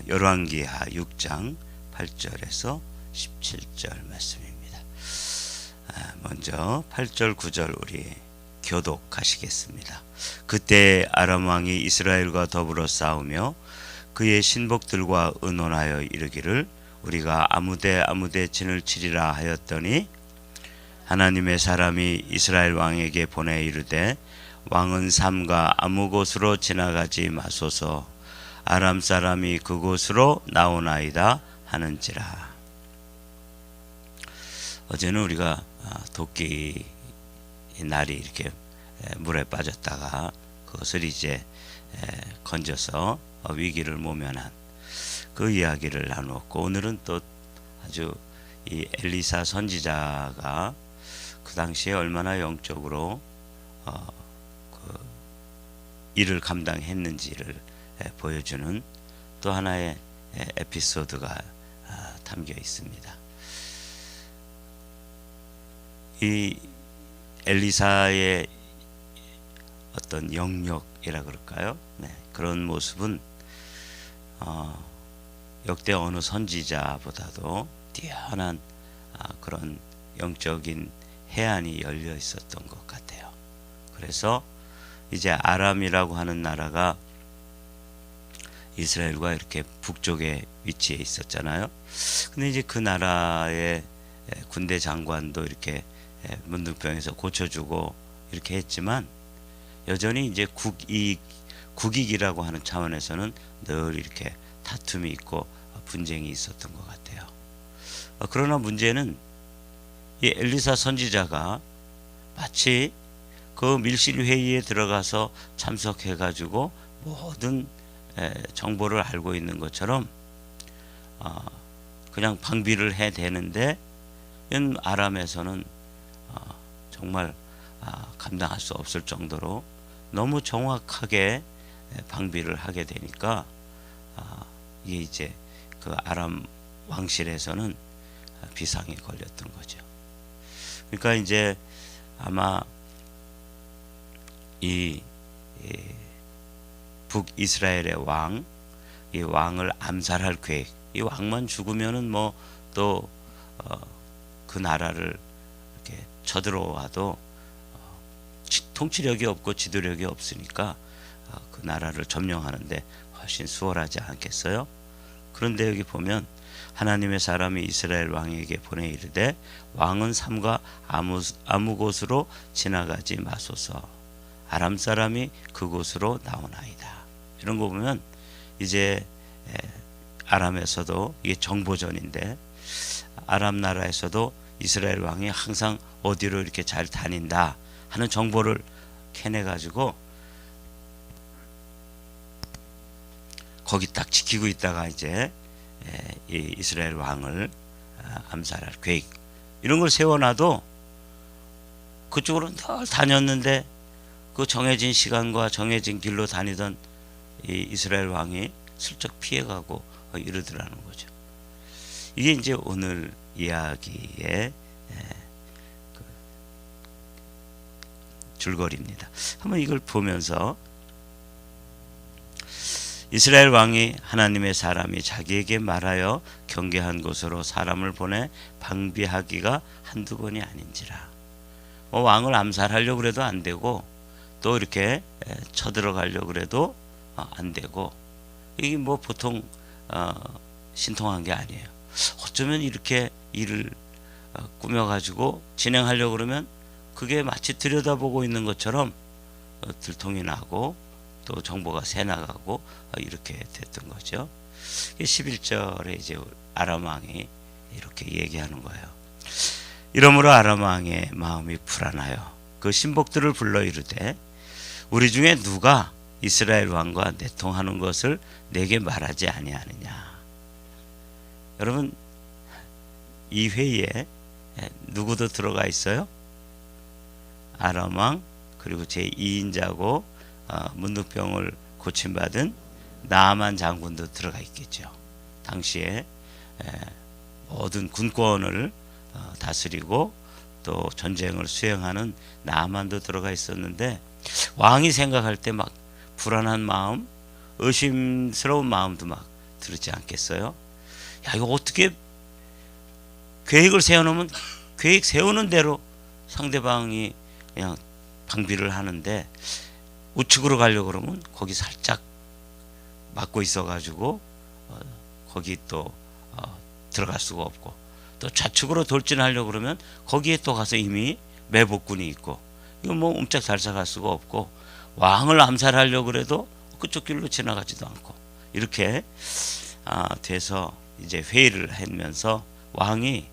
열왕기하 6장 8절에서 17절 말씀입니다. 먼저 8절 9절 우리 교독하시겠습니다. 그때 아람 왕이 이스라엘과 더불어 싸우며 그의 신복들과 의논하여 이르기를 우리가 아무데 진을 치리라 하였더니 하나님의 사람이 이스라엘 왕에게 보내 이르되 왕은 삼가 아무 곳으로 지나가지 마소서 아람 사람이 그곳으로 나오나이다 하는지라. 어제는 우리가 도끼 날이 이렇게 물에 빠졌다가 그것을 이제 건져서 위기를 모면한 그 이야기를 나누었고, 오늘은 또 아주 이 엘리사 선지자가 그 당시에 얼마나 영적으로 그 일을 감당했는지를 보여주는 또 하나의 에피소드가 담겨 있습니다. 이 엘리사의 어떤 영역이라 그럴까요? 그런 모습은 역대 어느 선지자보다도 뛰어난 그런 영적인 해안이 열려 있었던 것 같아요. 그래서 이제 아람이라고 하는 나라가 이스라엘과 이렇게 북쪽에 위치해 있었잖아요. 근데 이제 그 나라의 군대 장관도 이렇게 문둥병에서 고쳐주고 이렇게 했지만 여전히 이제 국익이라고 하는 차원에서는 늘 이렇게 다툼이 있고 분쟁이 있었던 것 같아요. 그러나 문제는 이 엘리사 선지자가 마치 그 밀실회의에 들어가서 참석해가지고 모든 정보를 알고 있는 것처럼 그냥 방비를 해대는데 아람에서는 정말 감당할 수 없을 정도로 너무 정확하게 방비를 하게 되니까 이게 이제 그 아람 왕실에서는 비상이 걸렸던 거죠. 그러니까 이제 아마 이 북이스라엘의 이 왕을 암살할 계획, 이 왕만 죽으면은 뭐 또 그 나라를 이렇게 쳐들어와도 통치력이 없고 지도력이 없으니까 그 나라를 점령하는데 훨씬 수월하지 않겠어요? 그런데 여기 보면 하나님의 사람이 이스라엘 왕에게 보내 이르되 왕은 삼가 아무 곳으로 지나가지 마소서 아람 사람이 그곳으로 나오나이다. 이런 거 보면 이제 아람에서도 이게 정보전인데 아람 나라에서도 이스라엘 왕이 항상 어디로 이렇게 잘 다닌다 하는 정보를 캐내가지고 거기 딱 지키고 있다가 이제 이 이스라엘 왕을 암살할 계획 이런 걸 세워놔도 그쪽으로 늘 다녔는데 그 정해진 시간과 정해진 길로 다니던 이 이스라엘 왕이 슬쩍 피해가고 이러더라는 거죠. 이게 이제 오늘 이야기의 줄거리입니다. 한번 이걸 보면서 이스라엘 왕이 하나님의 사람이 자기에게 말하여 경계한 곳으로 사람을 보내 방비하기가 한두 번이 아닌지라. 왕을 암살하려고 해도 안 되고 또 이렇게 쳐들어가려고 그래도 안 되고 이게 뭐 보통 신통한 게 아니에요. 어쩌면 이렇게 일을 꾸며가지고 진행하려고 그러면 그게 마치 들여다보고 있는 것처럼 들통이 나고 또 정보가 새나가고 이렇게 됐던 거죠. 11절에 이제 아람 왕이 이렇게 얘기하는 거예요. 이러므로 아람 왕의 마음이 불안하여 그 신복들을 불러 이르되 우리 중에 누가 이스라엘 왕과 내통하는 것을 내게 말하지 아니하느냐. 여러분 이 회의에 누구도 들어가 있어요? 아람 왕 그리고 제2인자고 문둥병을 고침받은 나아만 장군도 들어가 있겠죠. 당시에 모든 군권을 다스리고 또 전쟁을 수행하는 나아만도 들어가 있었는데 왕이 생각할 때 막 불안한 마음, 의심스러운 마음도 막 들었지 않겠어요? 야, 이거 어떻게 계획을 세워놓으면 계획 세우는 대로 상대방이 그냥 방비를 하는데 우측으로 가려고 그러면 거기 살짝 막고 있어가지고 거기 또 들어갈 수가 없고, 또 좌측으로 돌진하려고 그러면 거기에 또 가서 이미 매복군이 있고, 이거 뭐 옴짝달싹할 수가 없고, 왕을 암살하려고 그래도 그쪽 길로 지나가지도 않고, 이렇게 돼서 이제 회의를 하면서 왕이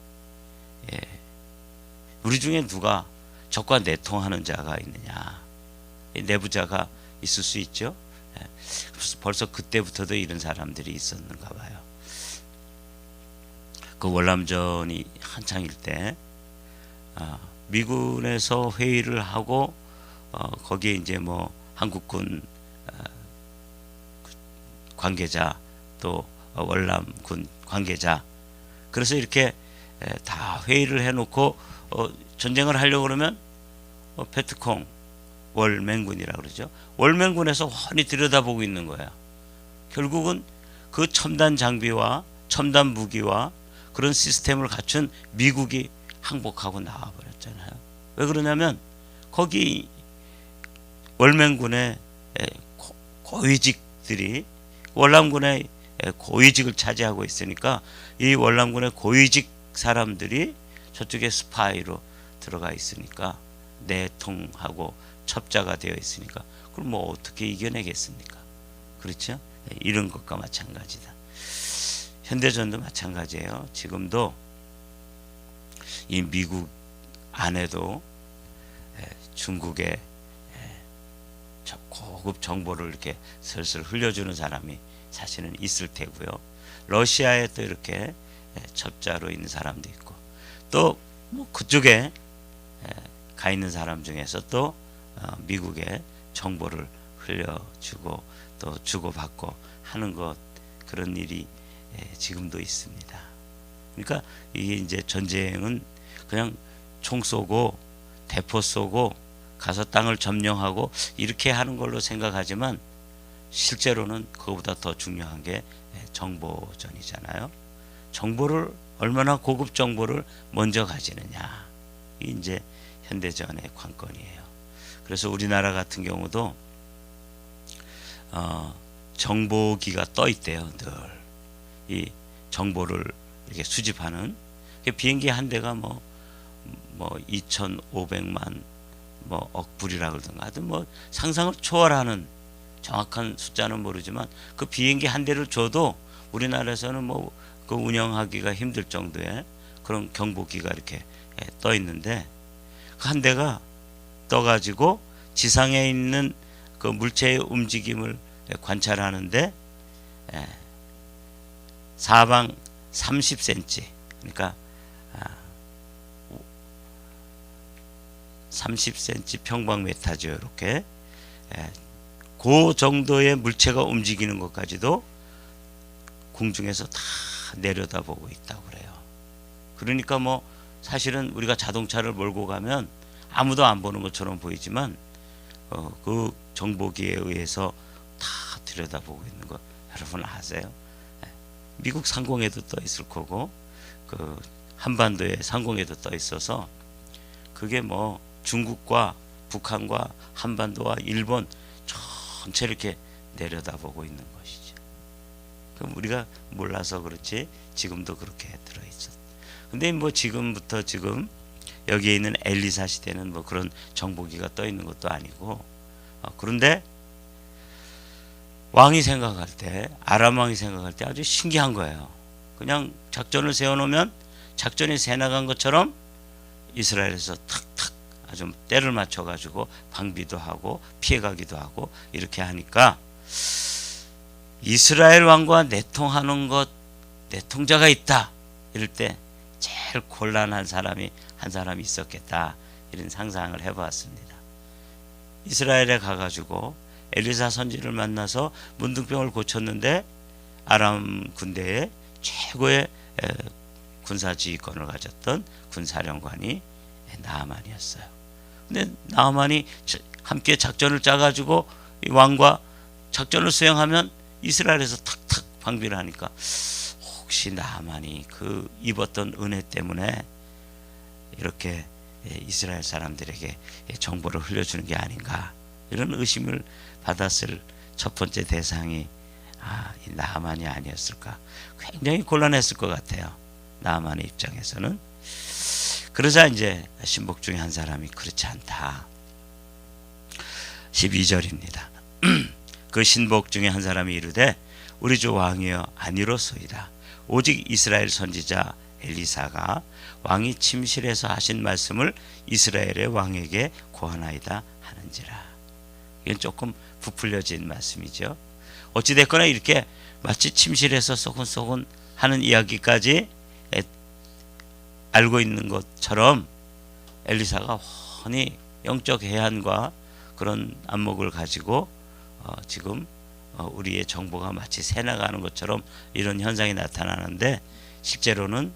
우리 중에 누가 적과 내통하는 자가 있느냐, 내부자가 있을 수 있죠. 벌써 그때부터도 이런 사람들이 있었는가 봐요. 그 월남전이 한창일 때 미군에서 회의를 하고 거기에 이제 뭐 한국군 관계자 또 월남군 관계자, 그래서 이렇게 다 회의를 해놓고 전쟁을 하려고 그러면 베트콩 월맹군이라고 그러죠. 월맹군에서 훤히 들여다보고 있는 거야. 결국은 그 첨단 장비와 첨단 무기와 그런 시스템을 갖춘 미국이 항복하고 나와버렸잖아요. 왜 그러냐면 거기 월맹군의 고위직들이 월남군의 고위직을 차지하고 있으니까 이 월남군의 고위직 사람들이 저쪽에 스파이로 들어가 있으니까, 내통하고 첩자가 되어 있으니까 그럼 뭐 어떻게 이겨내겠습니까? 그렇죠? 이런 것과 마찬가지다. 현대전도 마찬가지예요. 지금도 이 미국 안에도 중국의 고급 정보를 이렇게 슬슬 흘려주는 사람이 사실은 있을 테고요. 러시아에 또 이렇게 첩자로 있는 사람도 있고, 또 뭐 그쪽에 가 있는 사람 중에서 또 미국의 정보를 흘려주고 또 주고받고 하는 것, 그런 일이 지금도 있습니다. 그러니까 이게 이제 전쟁은 그냥 총 쏘고 대포 쏘고 가서 땅을 점령하고 이렇게 하는 걸로 생각하지만 실제로는 그거보다 더 중요한 게 정보전이잖아요. 정보를 얼마나 고급 정보를 먼저 가지느냐, 이게 이제 현대전의 관건이에요. 그래서 우리나라 같은 경우도 정보기가 떠 있대요. 늘 이 정보를 이렇게 수집하는, 비행기 한 대가 뭐 2,500만 뭐 억불이라 그러던가, 하여튼 뭐 상상을 초월하는, 정확한 숫자는 모르지만 그 비행기 한 대를 줘도 우리나라에서는 뭐 그 운영하기가 힘들 정도의 그런 경보기가 이렇게 떠 있는데, 그 한 대가 떠가지고 지상에 있는 그 물체의 움직임을 관찰하는데 사방 30cm, 그러니까 30cm 평방메타죠. 이렇게 그 정도의 물체가 움직이는 것까지도 공중에서 다 내려다보고 있다고 그래요. 그러니까 뭐 사실은 우리가 자동차를 몰고 가면 아무도 안 보는 것처럼 보이지만 그 정보기에 의해서 다 들여다보고 있는 거 여러분 아세요? 미국 상공에도 떠 있을 거고 그 한반도의 상공에도 떠 있어서, 그게 뭐 중국과 북한과 한반도와 일본 전체 이렇게 내려다보고 있는 것이죠. 그럼 우리가 몰라서 그렇지 지금도 그렇게 들어있어. 근데 뭐 지금부터 지금 여기에 있는 엘리사 시대는 뭐 그런 정보기가 떠 있는 것도 아니고, 그런데 왕이 생각할 때, 아람 왕이 생각할 때 아주 신기한 거예요. 그냥 작전을 세워놓으면 작전이 새 나간 것처럼 이스라엘에서 탁탁 아주 때를 맞춰가지고 방비도 하고 피해가기도 하고 이렇게 하니까, 이스라엘 왕과 내통하는 것, 내통자가 있다 이럴 때 제일 곤란한 사람이 한 사람이 있었겠다, 이런 상상을 해보았습니다. 이스라엘에 가가지고 엘리사 선지를 만나서 문둥병을 고쳤는데 아람 군대의 최고의 군사지휘권을 가졌던 군사령관이 나아만이었어요. 근데 나아만이 함께 작전을 짜가지고 이 왕과 작전을 수행하면 이스라엘에서 탁탁 방비를 하니까 혹시 나만이 그 입었던 은혜 때문에 이렇게 이스라엘 사람들에게 정보를 흘려주는 게 아닌가, 이런 의심을 받았을 첫 번째 대상이 이 나만이 아니었을까. 굉장히 곤란했을 것 같아요, 나만의 입장에서는. 그러자 이제 신복 중에 한 사람이 그렇지 않다. 12절입니다. 그 신복 중에 한 사람이 이르되 우리 주 왕이여 아니로소이다. 오직 이스라엘 선지자 엘리사가 왕이 침실에서 하신 말씀을 이스라엘의 왕에게 고하나이다 하는지라. 이건 조금 부풀려진 말씀이죠. 어찌됐거나 이렇게 마치 침실에서 소곤소곤 하는 이야기까지 알고 있는 것처럼 엘리사가 훤히 영적 해안과 그런 안목을 가지고 지금 우리의 정보가 마치 새나가는 것처럼 이런 현상이 나타나는데, 실제로는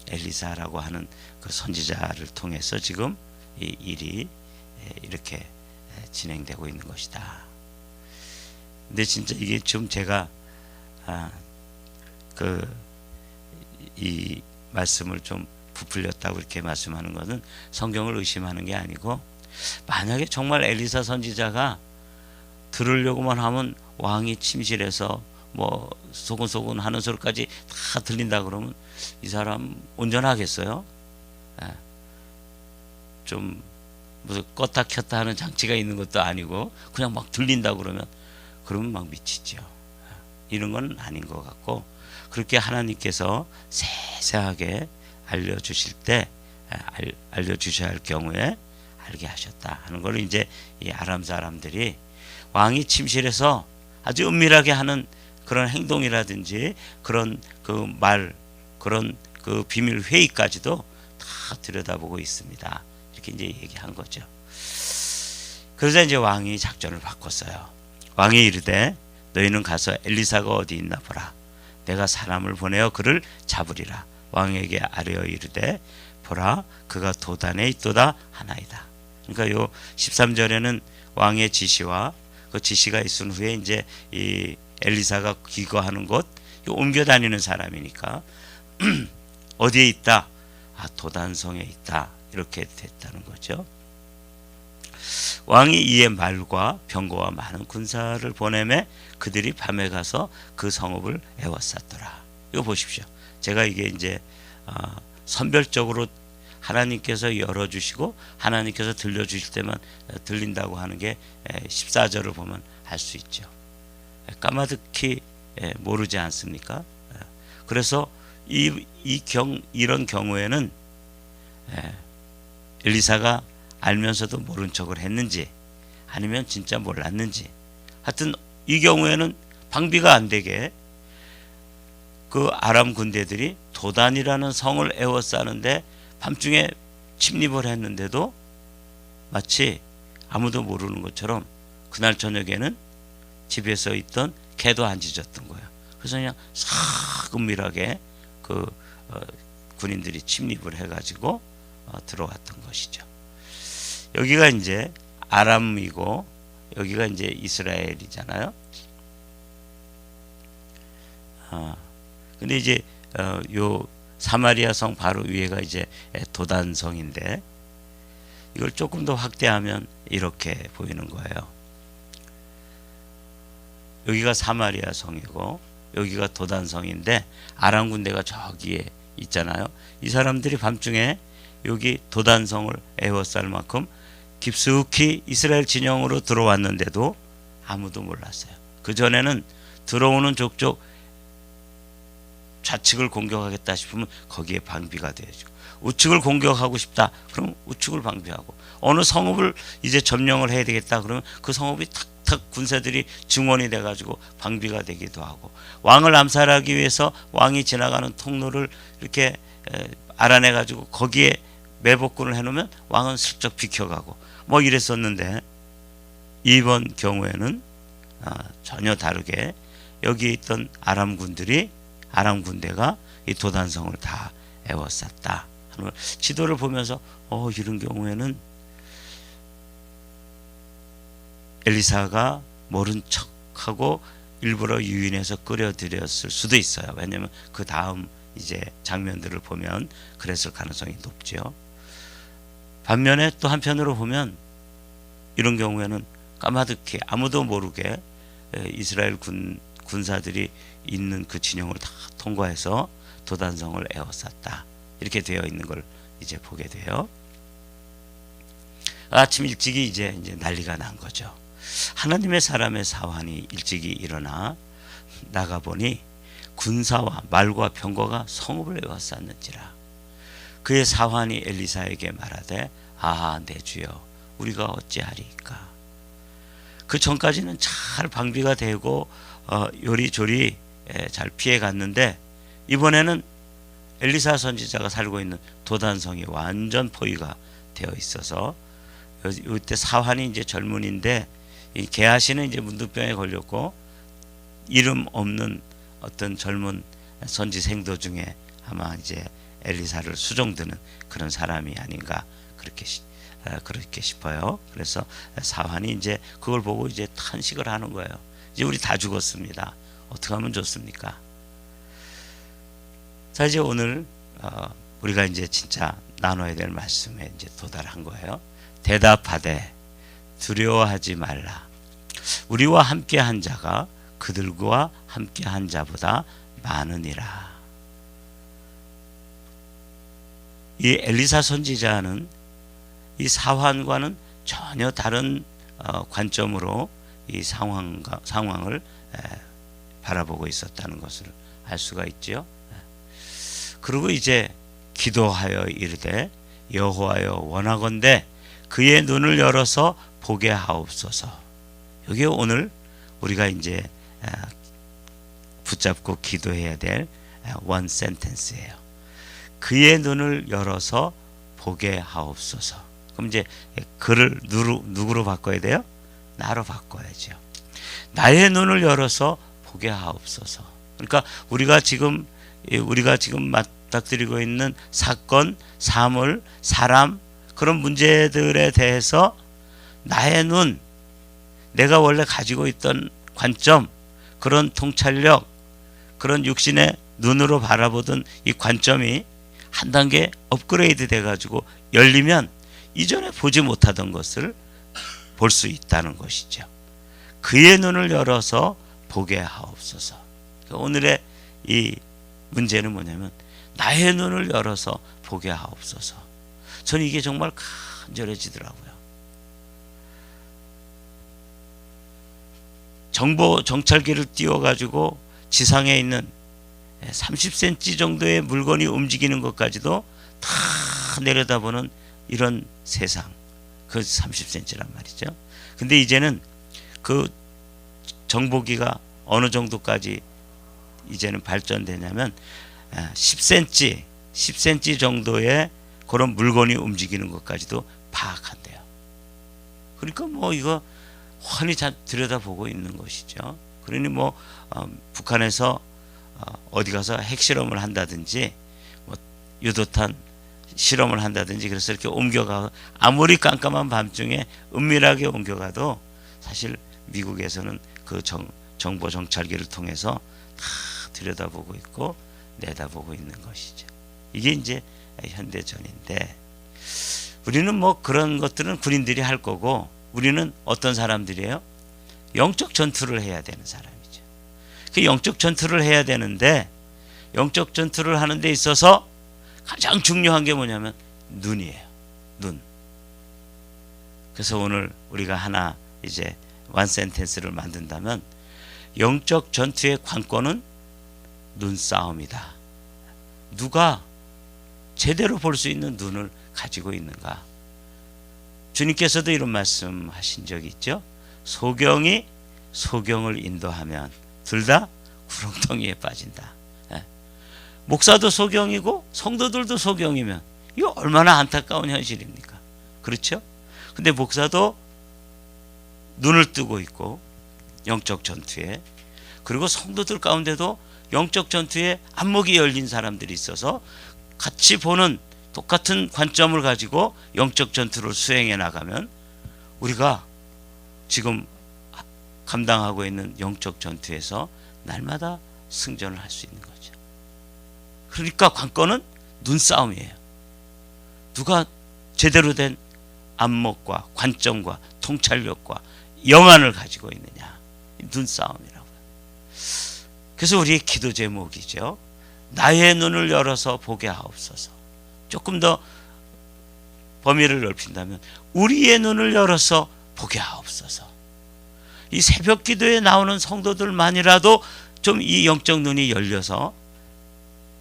엘리사라고 하는 그 선지자를 통해서 지금 이 일이 이렇게 진행되고 있는 것이다. 근데 진짜 이게 좀 제가 이 말씀을 좀 부풀렸다고 이렇게 말씀하는 것은 성경을 의심하는 게 아니고, 만약에 정말 엘리사 선지자가 들으려고만 하면 왕이 침실에서 뭐 소곤소곤 하는 소리까지 다 들린다 그러면 이 사람 온전하겠어요? 좀 무슨 껐다 켰다 하는 장치가 있는 것도 아니고 그냥 막 들린다 그러면 막 미치죠. 이런 건 아닌 것 같고, 그렇게 하나님께서 세세하게 알려주실 때 알려주셔야 할 경우에 알게 하셨다 하는 걸 이제 이 아람 사람들이 왕이 침실에서 아주 은밀하게 하는 그런 행동이라든지 그런 그 말, 그런 그 비밀 회의까지도 다 들여다보고 있습니다. 이렇게 이제 얘기한 거죠. 그러자 이제 왕이 작전을 바꿨어요. 왕이 이르되 너희는 가서 엘리사가 어디 있나 보라. 내가 사람을 보내어 그를 잡으리라. 왕에게 아뢰어 이르되 보라 그가 도단에 있도다 하나이다. 그러니까 요 13절에는 왕의 지시와 그 지시가 있은 후에 이제 이 엘리사가 기거하는 곳, 옮겨 다니는 사람이니까 어디에 있다? 도단성에 있다. 이렇게 됐다는 거죠. 왕이 이에 말과 병거와 많은 군사를 보내매 그들이 밤에 가서 그 성읍을 에워쌌더라. 이거 보십시오. 제가 이게 이제 선별적으로 하나님께서 열어주시고 하나님께서 들려주실 때만 들린다고 하는 게 14절을 보면 알 수 있죠. 까마득히 모르지 않습니까? 그래서 이런 경우에는 엘리사가 알면서도 모른 척을 했는지 아니면 진짜 몰랐는지, 하여튼 이 경우에는 방비가 안 되게 그 아람 군대들이 도단이라는 성을 에워싸는데 밤중에 침입을 했는데도 마치 아무도 모르는 것처럼 그날 저녁에는 집에서 있던 개도 안 짖었던 거예요. 그래서 그냥 싹 은밀하게 그 군인들이 침입을 해가지고 들어왔던 것이죠. 여기가 이제 아람이고 여기가 이제 이스라엘이잖아요. 근데 이제 요 사마리아 성 바로 위에가 이제 도단성인데, 이걸 조금 더 확대하면 이렇게 보이는 거예요. 여기가 사마리아 성이고 여기가 도단성인데 아람 군대가 저기에 있잖아요. 이 사람들이 밤중에 여기 도단성을 에워쌀 만큼 깊숙이 이스라엘 진영으로 들어왔는데도 아무도 몰랐어요. 그 전에는 들어오는 족족 좌측을 공격하겠다 싶으면 거기에 방비가 되어지고, 우측을 공격하고 싶다 그러면 우측을 방비하고, 어느 성읍을 이제 점령을 해야 되겠다 그러면 그 성읍이 탁탁 군사들이 증원이 돼가지고 방비가 되기도 하고, 왕을 암살하기 위해서 왕이 지나가는 통로를 이렇게 알아내가지고 거기에 매복군을 해놓으면 왕은 슬쩍 비켜가고 뭐 이랬었는데, 이번 경우에는 전혀 다르게 여기 있던 아람 군대가 이 도단성을 다 에워쌌다 하는 걸 지도를 보면서 이런 경우에는 엘리사가 모른 척하고 일부러 유인해서 끌어들였을 수도 있어요. 왜냐하면 그 다음 이제 장면들을 보면 그랬을 가능성이 높죠. 반면에 또 한편으로 보면 이런 경우에는 까마득히 아무도 모르게 이스라엘 군사들이 있는 그 진영을 다 통과해서 도단성을 에워쌌다. 이렇게 되어 있는 걸 이제 보게 돼요. 아침 일찍이 이제 난리가 난 거죠. 하나님의 사람의 사환이 일찍이 일어나 나가보니 군사와 말과 병거가 성읍을 에워쌌는지라. 그의 사환이 엘리사에게 말하되 내 주여 우리가 어찌하리이까. 그 전까지는 잘 방비가 되고 요리조리 잘 피해 갔는데 이번에는 엘리사 선지자가 살고 있는 도단성이 완전 포위가 되어 있어서 이때 사환이 이제 젊은인데 이 게하시는 이제 문득병에 걸렸고 이름 없는 어떤 젊은 선지생도 중에 아마 이제 엘리사를 수종드는 그런 사람이 아닌가 그렇게 싶어요. 그래서 사환이 이제 그걸 보고 이제 탄식을 하는 거예요. 이제 우리 다 죽었습니다. 어떻게 하면 좋습니까? 자, 이제 오늘 우리가 이제 진짜 나눠야 될 말씀에 이제 도달한 거예요. 대답하되 두려워하지 말라. 우리와 함께한 자가 그들과 함께한 자보다 많으니라. 이 엘리사 선지자는 이 사환과는 전혀 다른 관점으로 이 상황을 바라보고 있었다는 것을 알 수가 있죠. 그리고 이제 기도하여 이르되 여호와여 원하건대 그의 눈을 열어서 보게 하옵소서. 여기 오늘 우리가 이제 붙잡고 기도해야 될 원 센텐스예요. 그의 눈을 열어서 보게 하옵소서. 그럼 이제 그를 누구로 바꿔야 돼요? 나로 바꿔야죠. 나의 눈을 열어서 보게 하옵소서. 그러니까 우리가 지금 맞닥뜨리고 있는 사건, 사물, 사람 그런 문제들에 대해서 나의 눈, 내가 원래 가지고 있던 관점, 그런 통찰력, 그런 육신의 눈으로 바라보던 이 관점이 한 단계 업그레이드 돼가지고 열리면 이전에 보지 못하던 것을 볼 수 있다는 것이죠. 그의 눈을 열어서 보게 하옵소서. 오늘의 이 문제는 뭐냐면 나의 눈을 열어서 보게 하옵소서. 저는 이게 정말 간절해지더라고요. 정찰기를 띄워가지고 지상에 있는 30cm 정도의 물건이 움직이는 것까지도 다 내려다보는 이런 세상, 그 30cm란 말이죠. 근데 이제는 그 정보기가 어느 정도까지 이제는 발전되냐면 10cm 정도의 그런 물건이 움직이는 것까지도 파악한대요. 그러니까 뭐 이거 훤히 잘 들여다보고 있는 것이죠. 그러니 뭐 북한에서 어디 가서 핵실험을 한다든지 뭐 유도탄 실험을 한다든지 그래서 이렇게 옮겨가 아무리 깜깜한 밤중에 은밀하게 옮겨가도 사실 미국에서는 그 정보 정찰기를 통해서 다 들여다보고 있고 내다보고 있는 것이죠. 이게 이제 현대전인데 우리는 뭐 그런 것들은 군인들이 할 거고 우리는 어떤 사람들이에요? 영적 전투를 해야 되는 사람이죠. 그 영적 전투를 해야 되는데 영적 전투를 하는 데 있어서 가장 중요한 게 뭐냐면 눈이에요. 눈. 그래서 오늘 우리가 하나 이제 원 센텐스를 만든다면 영적 전투의 관건은 눈싸움이다. 누가 제대로 볼 수 있는 눈을 가지고 있는가? 주님께서도 이런 말씀 하신 적이 있죠. 소경이 소경을 인도하면 둘 다 구렁텅이에 빠진다. 목사도 소경이고 성도들도 소경이면 이거 얼마나 안타까운 현실입니까? 그렇죠? 근데 목사도 눈을 뜨고 있고 영적 전투에, 그리고 성도들 가운데도 영적 전투에 안목이 열린 사람들이 있어서 같이 보는 똑같은 관점을 가지고 영적 전투를 수행해 나가면 우리가 지금 감당하고 있는 영적 전투에서 날마다 승전을 할 수 있는 거죠. 그러니까 관건은 눈싸움이에요. 누가 제대로 된 안목과 관점과 통찰력과 영안을 가지고 있느냐, 눈싸움이라고요. 그래서 우리의 기도 제목이죠. 나의 눈을 열어서 보게 하옵소서. 조금 더 범위를 넓힌다면 우리의 눈을 열어서 보게 하옵소서. 이 새벽 기도에 나오는 성도들만이라도 좀 이 영적 눈이 열려서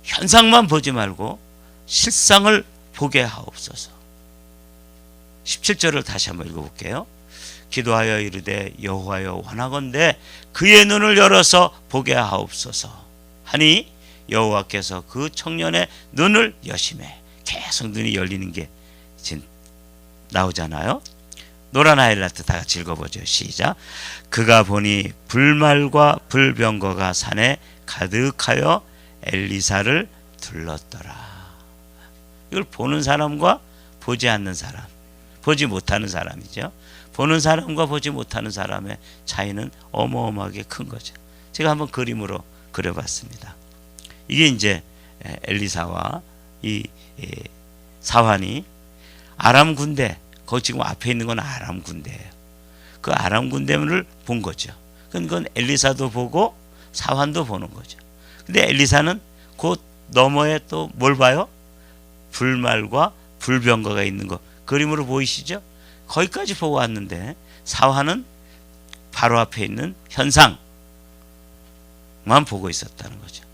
현상만 보지 말고 실상을 보게 하옵소서. 17절을 다시 한번 읽어볼게요. 기도하여 이르되 여호와여 원하건대 그의 눈을 열어서 보게 하옵소서 하니 여호와께서 그 청년의 눈을 여심해. 계속 눈이 열리는 게 지금 나오잖아요. 노란 하이라이트 다 같이 읽어보죠. 시작. 그가 보니 불말과 불병거가 산에 가득하여 엘리사를 둘렀더라. 이걸 보는 사람과 보지 않는 사람, 보지 못하는 사람이죠. 보는 사람과 보지 못하는 사람의 차이는 어마어마하게 큰 거죠. 제가 한번 그림으로 그려봤습니다. 이게 이제 엘리사와 이 사환이 아람 군대, 거기 지금 앞에 있는 건 아람 군대예요. 그 아람 군대를 본 거죠. 그건 엘리사도 보고 사환도 보는 거죠. 근데 엘리사는 그 너머에 또 뭘 봐요? 불말과 불병거가 있는 거 그림으로 보이시죠? 거기까지 보고 왔는데 사환은 바로 앞에 있는 현상만 보고 있었다는 거죠.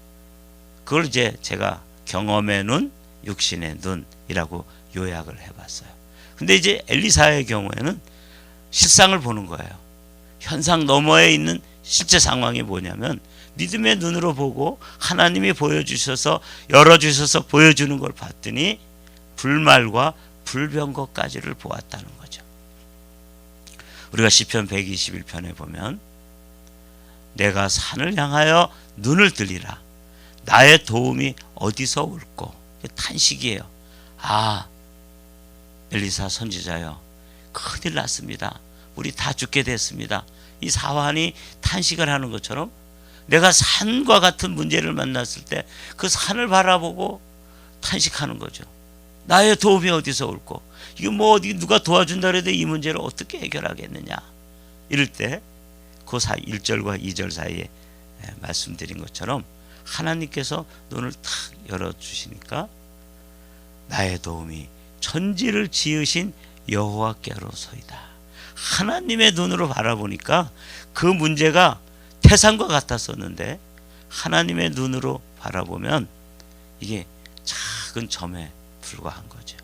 그걸 이제 제가 경험의 눈, 육신의 눈이라고 요약을 해봤어요. 근데 이제 엘리사의 경우에는 실상을 보는 거예요. 현상 너머에 있는 실제 상황이 뭐냐면 믿음의 눈으로 보고 하나님이 보여주셔서 열어주셔서 보여주는 걸 봤더니 불말과 불병거까지를 보았다는 거죠. 우리가 시편 121편에 보면 내가 산을 향하여 눈을 들리라. 나의 도움이 어디서 올꼬? 탄식이에요. 아, 엘리사 선지자여, 큰일 났습니다. 우리 다 죽게 됐습니다. 이 사환이 탄식을 하는 것처럼 내가 산과 같은 문제를 만났을 때 그 산을 바라보고 탄식하는 거죠. 나의 도움이 어디서 올꼬? 이거 뭐 어디 누가 도와준다 그래도 이 문제를 어떻게 해결하겠느냐? 이럴 때 그 1절과 2절 사이에 말씀드린 것처럼 하나님께서 눈을 탁 열어주시니까 나의 도움이 천지를 지으신 여호와께로서이다. 하나님의 눈으로 바라보니까 그 문제가 태산과 같았었는데 하나님의 눈으로 바라보면 이게 작은 점에 불과한 거죠.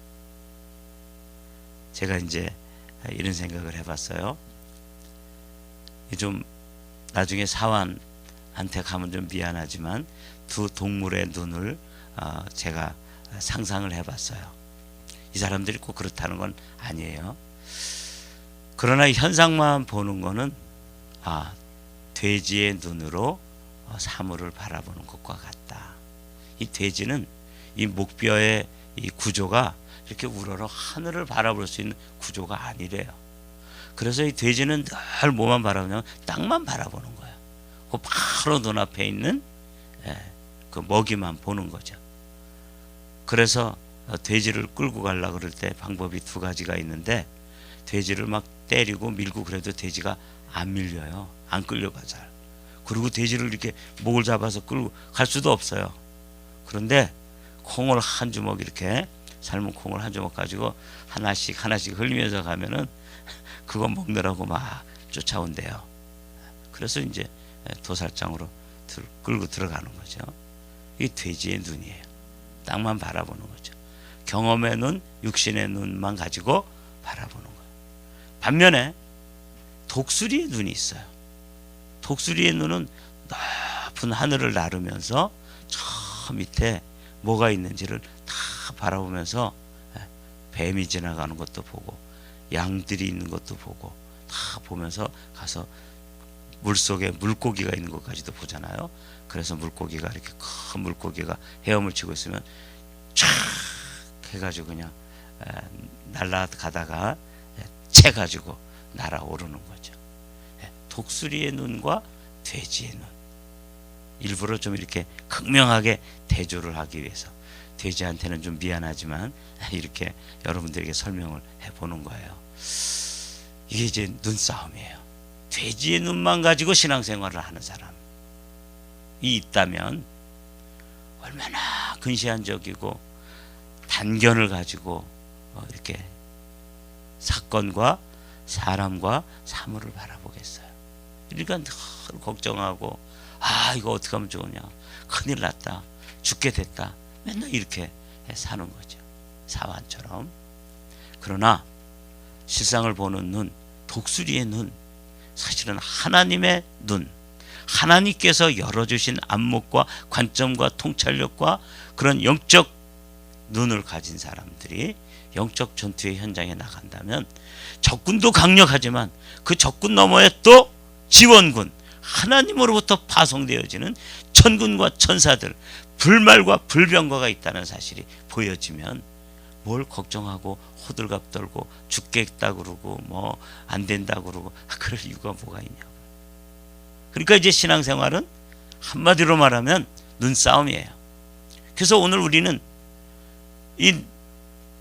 제가 이제 이런 생각을 해봤어요. 좀 나중에 사환한테 가면 좀 미안하지만 두 동물의 눈을 제가 상상을 해봤어요. 이 사람들이 꼭 그렇다는 건 아니에요. 그러나 현상만 보는 거는 돼지의 눈으로 사물을 바라보는 것과 같다. 이 돼지는 이 목뼈의 이 구조가 이렇게 우러러 하늘을 바라볼 수 있는 구조가 아니래요. 그래서 이 돼지는 늘 뭐만 바라보냐면 땅만 바라보는 거예요. 그 바로 눈앞에 있는 그 먹이만 보는 거죠. 그래서 돼지를 끌고 가려고 그럴 때 방법이 두 가지가 있는데 돼지를 막 때리고 밀고 그래도 돼지가 안 밀려요. 안 끌려가 잘. 그리고 돼지를 이렇게 목을 잡아서 끌고 갈 수도 없어요. 그런데 콩을 한 주먹 이렇게 삶은 콩을 한 주먹 가지고 하나씩 흘리면서 가면은 그거 먹느라고 막 쫓아온대요. 그래서 이제 도살장으로 끌고 들어가는 거죠. 이게 돼지의 눈이에요. 땅만 바라보는 거죠. 경험의 눈, 육신의 눈만 가지고 바라보는 거예요. 반면에 독수리의 눈이 있어요. 독수리의 눈은 높은 하늘을 나르면서 저 밑에 뭐가 있는지를 다 바라보면서 뱀이 지나가는 것도 보고 양들이 있는 것도 보고 다 보면서 가서 물속에 물고기가 있는 것까지도 보잖아요. 그래서 물고기가 이렇게 큰 물고기가 헤엄을 치고 있으면 쫙 해가지고 그냥 날아가다가 채가지고 날아오르는 거죠. 독수리의 눈과 돼지의 눈. 일부러 좀 이렇게 극명하게 대조를 하기 위해서 돼지한테는 좀 미안하지만 이렇게 여러분들에게 설명을 해보는 거예요. 이게 이제 눈싸움이에요. 돼지의 눈만 가지고 신앙생활을 하는 사람이 있다면 얼마나 근시안적이고 단견을 가지고 이렇게 사건과 사람과 사물을 바라보겠어요. 그러니까 늘 걱정하고 이거 어떻게 하면 좋으냐, 큰일 났다, 죽게 됐다, 맨날 이렇게 사는 거죠. 사환처럼. 그러나 실상을 보는 눈, 독수리의 눈, 사실은 하나님의 눈, 하나님께서 열어주신 안목과 관점과 통찰력과 그런 영적 눈을 가진 사람들이 영적 전투의 현장에 나간다면 적군도 강력하지만 그 적군 너머에 또 지원군, 하나님으로부터 파송되어지는 천군과 천사들, 불말과 불병거가 있다는 사실이 보여지면 뭘 걱정하고 호들갑 떨고 죽겠다 그러고 뭐 안 된다 그러고 그럴 이유가 뭐가 있냐고. 그러니까 이제 신앙생활은 한마디로 말하면 눈싸움이에요. 그래서 오늘 우리는 이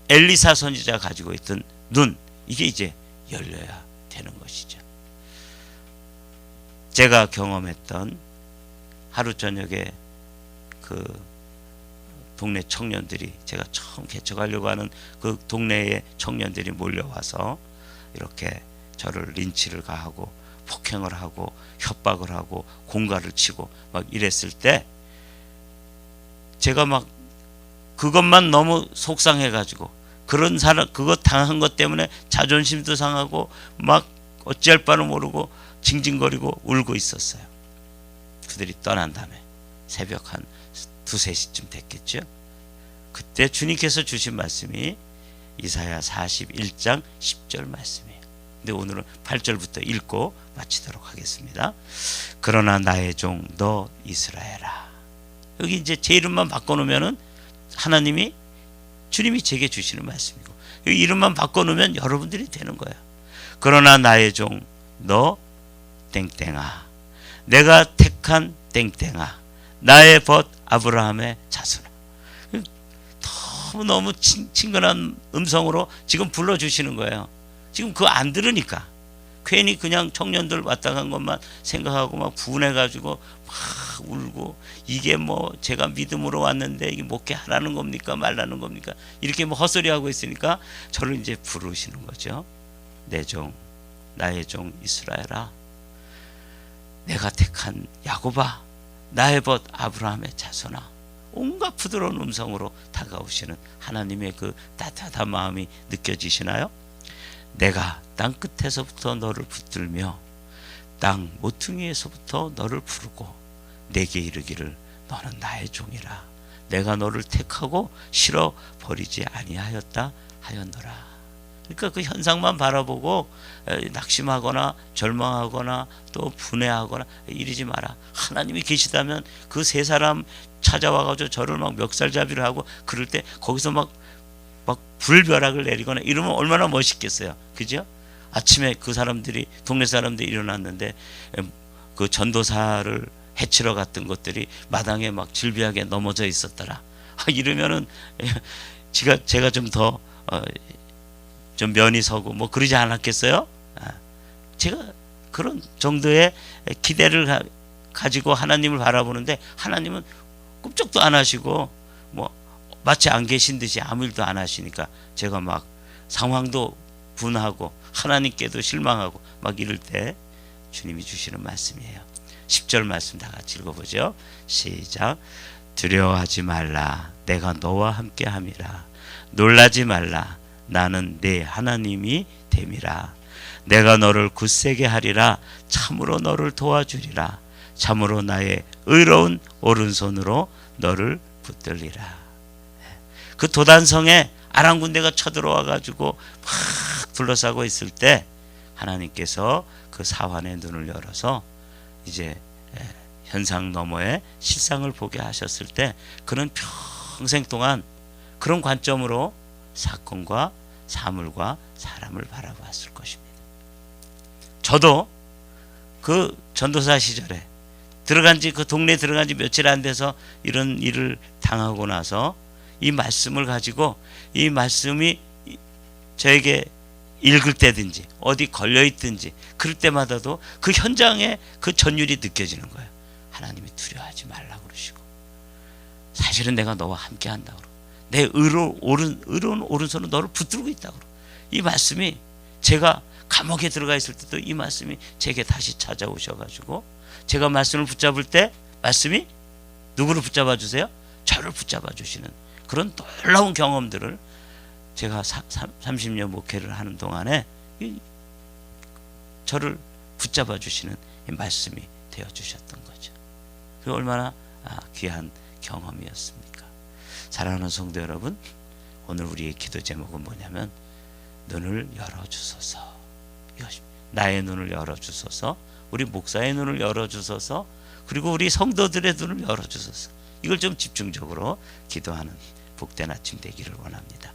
엘리사 선지자가 가지고 있던 눈, 이게 이제 열려야 되는 것이죠. 제가 경험했던 하루 저녁에 그 동네 청년들이, 제가 처음 개척하려고 하는 그 동네의 청년들이 몰려와서 이렇게 저를 린치를 가하고 폭행을 하고 협박을 하고 공갈을 치고 막 이랬을 때 제가 막 그것만 너무 속상해가지고, 그런 사람 그거 당한 것 때문에 자존심도 상하고 막 어찌할 바를 모르고 징징거리고 울고 있었어요. 그들이 떠난 다음에 새벽 한 2-3시쯤 됐겠죠. 그때 주님께서 주신 말씀이 이사야 41장 10절 말씀이에요. 근데 오늘은 8절부터 읽고 마치도록 하겠습니다. 그러나 나의 종 너 이스라엘아. 여기 이제 제 이름만 바꿔놓으면은 하나님이, 주님이 제게 주시는 말씀이고, 여기 이름만 바꿔놓으면 여러분들이 되는 거예요. 그러나 나의 종 너 땡땡아, 내가 택한 땡땡아, 나의 벗 아브라함의 자손아. 너무 친근한 음성으로 지금 불러주시는 거예요. 지금 그거 안 들으니까 괜히 그냥 청년들 왔다 간 것만 생각하고 막 분해가지고 막 울고, 이게 뭐 제가 믿음으로 왔는데 이게 목회하라는 겁니까 말라는 겁니까, 이렇게 뭐 헛소리하고 있으니까 저를 이제 부르시는 거죠. 내 종, 나의 종 이스라엘아, 내가 택한 야곱아, 나의 벗 아브라함의 자손아. 온갖 부드러운 음성으로 다가오시는 하나님의 그 따뜻한 마음이 느껴지시나요? 내가 땅 끝에서부터 너를 붙들며 땅 모퉁이에서부터 너를 부르고 내게 이르기를 너는 나의 종이라. 내가 너를 택하고 실어 버리지 아니하였다 하였노라. 그러니까 그 현상만 바라보고 낙심하거나 절망하거나 또 분해하거나 이러지 마라. 하나님이 계시다면 그 세 사람 찾아와가지고 저를 막 멱살잡이를 하고 그럴 때 거기서 막 불벼락을 내리거나 이러면 얼마나 멋있겠어요. 그죠? 아침에 그 사람들이, 동네 사람들이 일어났는데 그 전도사를 해치러 갔던 것들이 마당에 막 질비하게 넘어져 있었더라. 이러면은 제가 좀 더 좀 면이 서고 뭐 그러지 않았겠어요? 제가 그런 정도의 기대를 가지고 하나님을 바라보는데 하나님은 꿈쩍도 안 하시고 뭐 마치 안 계신 듯이 아무 일도 안 하시니까 제가 막 상황도 분하고 하나님께도 실망하고 막 이럴 때 주님이 주시는 말씀이에요. 10절 말씀 다 같이 읽어보죠. 시작. 두려워하지 말라. 내가 너와 함께 함이라. 놀라지 말라. 나는 네 하나님이 됨이라. 내가 너를 굳세게 하리라. 참으로 너를 도와주리라. 참으로 나의 의로운 오른손으로 너를 붙들리라. 그 도단성에 아람 군대가 쳐들어와 가지고 막 둘러싸고 있을 때 하나님께서 그 사환의 눈을 열어서 이제 현상 너머의 실상을 보게 하셨을 때 그는 평생 동안 그런 관점으로 사건과 사물과 사람을 바라봤을 것입니다. 저도 그 전도사 시절에 들어간 지 그 동네에 들어간 지 며칠 안 돼서 이런 일을 당하고 나서 이 말씀을 가지고 이 말씀이 저에게 읽을 때든지 어디 걸려 있든지 그럴 때마다도 그 현장에 그 전율이 느껴지는 거예요. 하나님이 두려워하지 말라고 그러시고 사실은 내가 너와 함께 한다고 그러고 내 의로운 오른손은 너를 붙들고 있다고 그러고 이 말씀이 제가 감옥에 들어가 있을 때도 이 말씀이 제게 다시 찾아오셔가지고 제가 말씀을 붙잡을 때 말씀이 누구를 붙잡아 주세요? 저를 붙잡아 주시는 그런 놀라운 경험들을 제가 30년 목회를 하는 동안에 저를 붙잡아 주시는 말씀이 되어 주셨던 거죠. 그 얼마나 귀한 경험이었습니까? 사랑하는 성도 여러분, 오늘 우리의 기도 제목은 뭐냐면 눈을 열어주소서. 나의 눈을 열어주소서, 우리 목사의 눈을 열어주소서, 그리고 우리 성도들의 눈을 열어주소서. 이걸 좀 집중적으로 기도하는 복된 아침 되기를 원합니다.